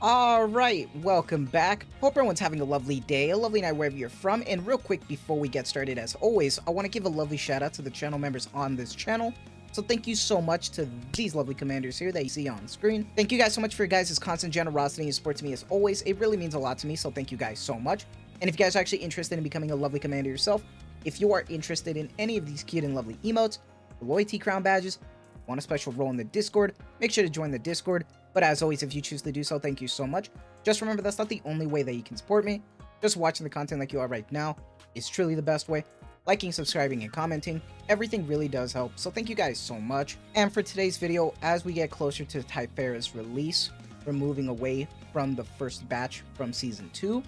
Alright, welcome back. Hope everyone's having a lovely day, a lovely night wherever you're from, and real quick before we get started, as always, I want to give a lovely shout out to the channel members on this channel. So thank you so much to these lovely commanders here that you see on screen. Thank you guys so much for your guys' constant generosity and support to me as always. It really means a lot to me, so thank you guys so much. And if you guys are actually interested in becoming a lovely commander yourself, if you are interested in any of these cute and lovely emotes, loyalty crown badges, want a special role in the Discord, make sure to join the Discord. But as always, if you choose to do so, thank you so much. Just remember, that's not the only way that you can support me. Just watching the content like you are right now is truly the best way. Liking, subscribing, and commenting, everything really does help, so thank you guys so much. And for today's video, as we get closer to Typhera's release, we're moving away from the first batch from Season 2.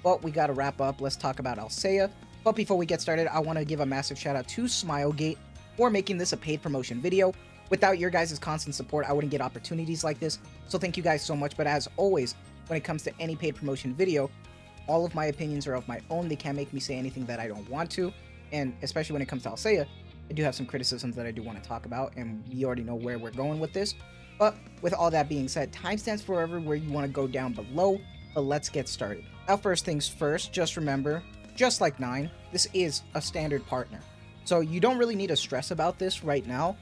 But we gotta wrap up, let's talk about Alcea. But before we get started, I want to give a massive shout out to Smilegate for making this a paid promotion video. Without your guys' constant support, I wouldn't get opportunities like this, so thank you guys so much. But as always, when it comes to any paid promotion video, all of my opinions are of my own. They can't make me say anything that I don't want to, and especially when it comes to Alcea, I do have some criticisms that I do want to talk about, and you already know where we're going with this. But with all that being said, timestamps forever where you want to go down below, but let's get started. Now, first things first, just remember, just like 9, this is a standard partner. So you don't really need to stress about this right now.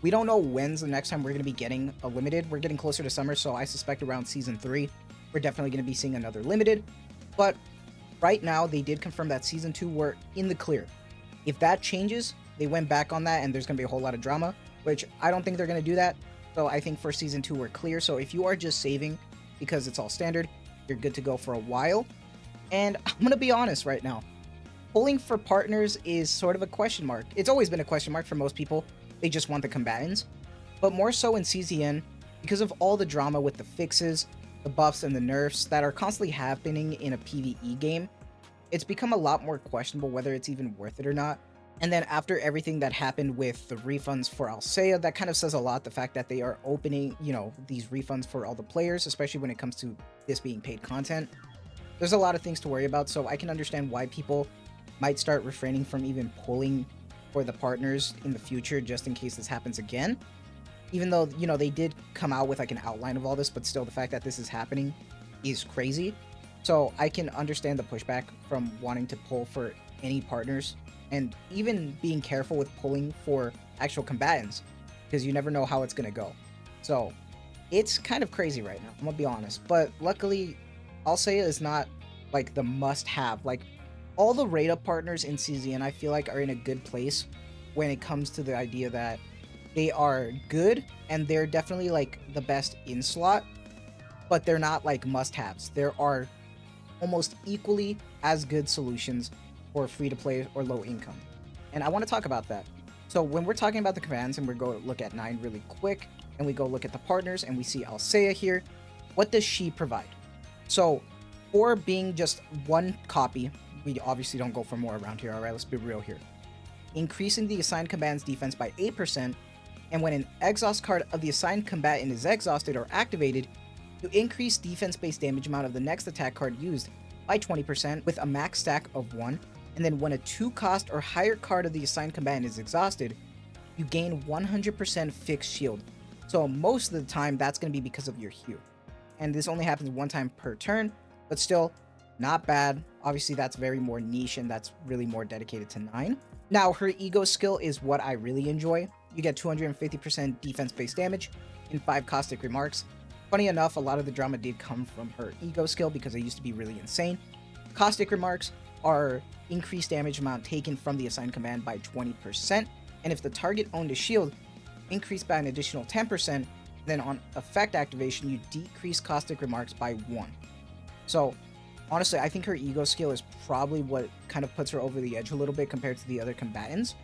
We don't know when's the next time we're going to be getting a limited. We're getting closer to summer, so I suspect around Season 3, we're definitely going to be seeing another limited. But right now, they did confirm that Season 2 we're in the clear. If that changes, they went back on that, and there's going to be a whole lot of drama, which I don't think they're going to do that. So I think for Season 2, we're clear. So if you are just saving because it's all standard, you're good to go for a while. And I'm going to be honest right now. Pulling for partners is sort of a question mark. It's always been a question mark for most people. They just want the combatants, but more so in CZN because of all the drama with the fixes, the buffs, and the nerfs that are constantly happening in a PvE game. It's become a lot more questionable whether it's even worth it or not. And then after everything that happened with the refunds for Alcea, that kind of says a lot, the fact that they are opening, these refunds for all the players, especially when it comes to this being paid content. There's a lot of things to worry about, so I can understand why people might start refraining from even pulling for the partners in the future, just in case this happens again. Even though, they did come out with like an outline of all this, but still the fact that this is happening is crazy. So I can understand the pushback from wanting to pull for any partners, and even being careful with pulling for actual combatants, because you never know how it's going to go. So it's kind of crazy right now, I'm gonna be honest. But luckily, Alcea is not like the must-have. Like, all the raid-up partners in CZN, I feel like, are in a good place when it comes to the idea that they are good, and they're definitely, like, the best in-slot, but they're not, like, must-haves. There are almost equally as good solutions for free-to-play or low-income. And I want to talk about that. So when we're talking about the commands, and we go look at 9 really quick, and we go look at the partners, and we see Alcea here, what does she provide? So, for being just one copy, we obviously don't go for more around here, alright? Let's be real here. Increasing the assigned combatant's defense by 8%, and when an exhaust card of the assigned combatant is exhausted or activated, you increase defense-based damage amount of the next attack card used by 20% with a max stack of 1, and then when a 2-cost or higher card of the assigned combatant is exhausted, you gain 100% fixed shield. So most of the time, that's going to be because of your hue. And this only happens one time per turn, but still, not bad. Obviously, that's very more niche, and that's really more dedicated to 9. Now, her ego skill is what I really enjoy. You get 250% defense-based damage and 5 caustic remarks. Funny enough, a lot of the drama did come from her ego skill because it used to be really insane. Caustic remarks are increased damage amount taken from the assigned command by 20%, and if the target owned a shield, increased by an additional 10%, then on effect activation, you decrease caustic remarks by 1. So, honestly, I think her ego skill is probably what kind of puts her over the edge a little bit compared to the other combatants,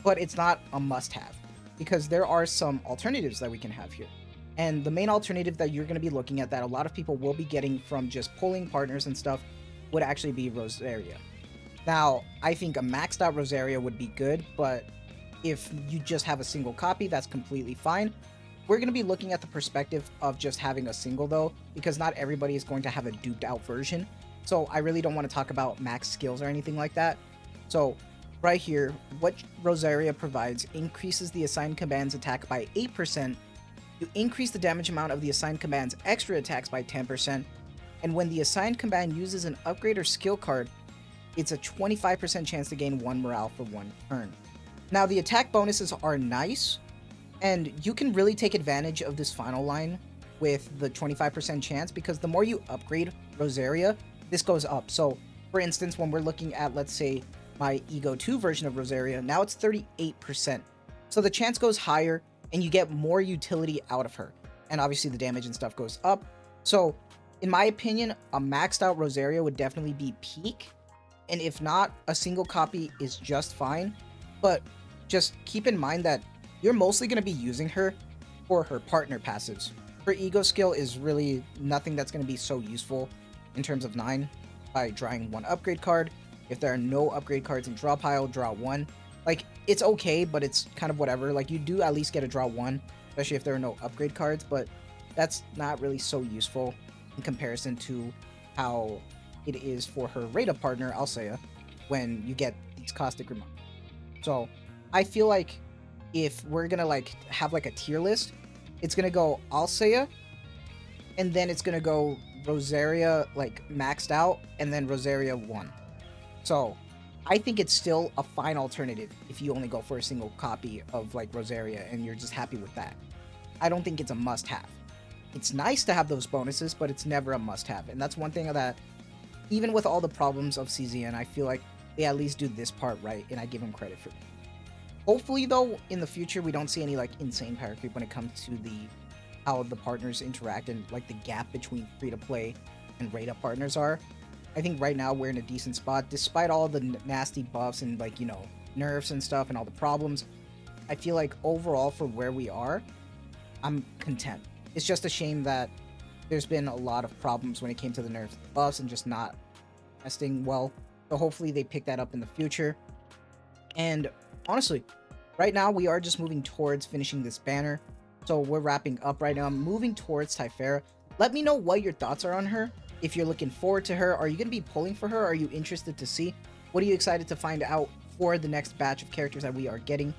but it's not a must-have, because there are some alternatives that we can have here. And the main alternative that you're going to be looking at that a lot of people will be getting from just pulling partners and stuff would actually be Rosaria. Now, I think a maxed out Rosaria would be good, but if you just have a single copy, that's completely fine. We're going to be looking at the perspective of just having a single though, because not everybody is going to have a duped out version. So I really don't want to talk about max skills or anything like that. So right here, what Rosaria provides increases the assigned command's attack by 8%, You increase the damage amount of the assigned command's extra attacks by 10%, and when the assigned command uses an upgrade or skill card, it's a 25% chance to gain 1 morale for 1 turn. Now, the attack bonuses are nice, and you can really take advantage of this final line with the 25% chance, because the more you upgrade Rosaria, this goes up. So, for instance, when we're looking at, let's say, my Ego 2 version of Rosaria, now it's 38%. So the chance goes higher, and you get more utility out of her. And obviously the damage and stuff goes up. So, in my opinion, a maxed out Rosaria would definitely be peak. And if not, a single copy is just fine. But just keep in mind that you're mostly going to be using her for her partner passives. Her Ego skill is really nothing that's going to be so useful in terms of 9 by drawing 1 upgrade card. If there are no upgrade cards in draw pile, draw 1. Like, it's okay, but it's kind of whatever. Like, you do at least get a draw 1, especially if there are no upgrade cards, but that's not really so useful in comparison to how it is for her raid-up partner, Alcea, when you get these caustic remarks. So, I feel like if we're gonna, like, have, like, a tier list, it's gonna go Alcea, and then it's gonna go Rosaria, like, maxed out, and then Rosaria 1. So, I think it's still a fine alternative if you only go for a single copy of, like, Rosaria and you're just happy with that. I don't think it's a must-have. It's nice to have those bonuses, but it's never a must-have. And that's one thing that, even with all the problems of CZN, I feel like they at least do this part right, and I give them credit for it. Hopefully, though, in the future, we don't see any, like, insane power creep when it comes to how the partners interact and, like, the gap between free-to-play and raid-up partners are. I think right now we're in a decent spot, despite all the nasty buffs and, like, you know, nerfs and stuff and all the problems. I feel like overall for where we are, I'm content. It's just a shame that there's been a lot of problems when it came to the nerfs, buffs, and just not testing well. So hopefully they pick that up in the future. And honestly, right now we are just moving towards finishing this banner. So we're wrapping up right now. I'm moving towards Typhara. Let me know what your thoughts are on her. If you're looking forward to her, are you going to be pulling for her? Are you interested to see? What are you excited to find out for the next batch of characters that we are getting?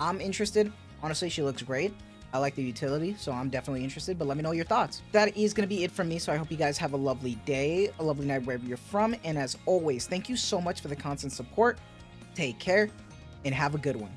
I'm interested. Honestly, she looks great. I like the utility, so I'm definitely interested, but let me know your thoughts. That is going to be it from me, so I hope you guys have a lovely day, a lovely night wherever you're from, and as always, thank you so much for the constant support. Take care, and have a good one.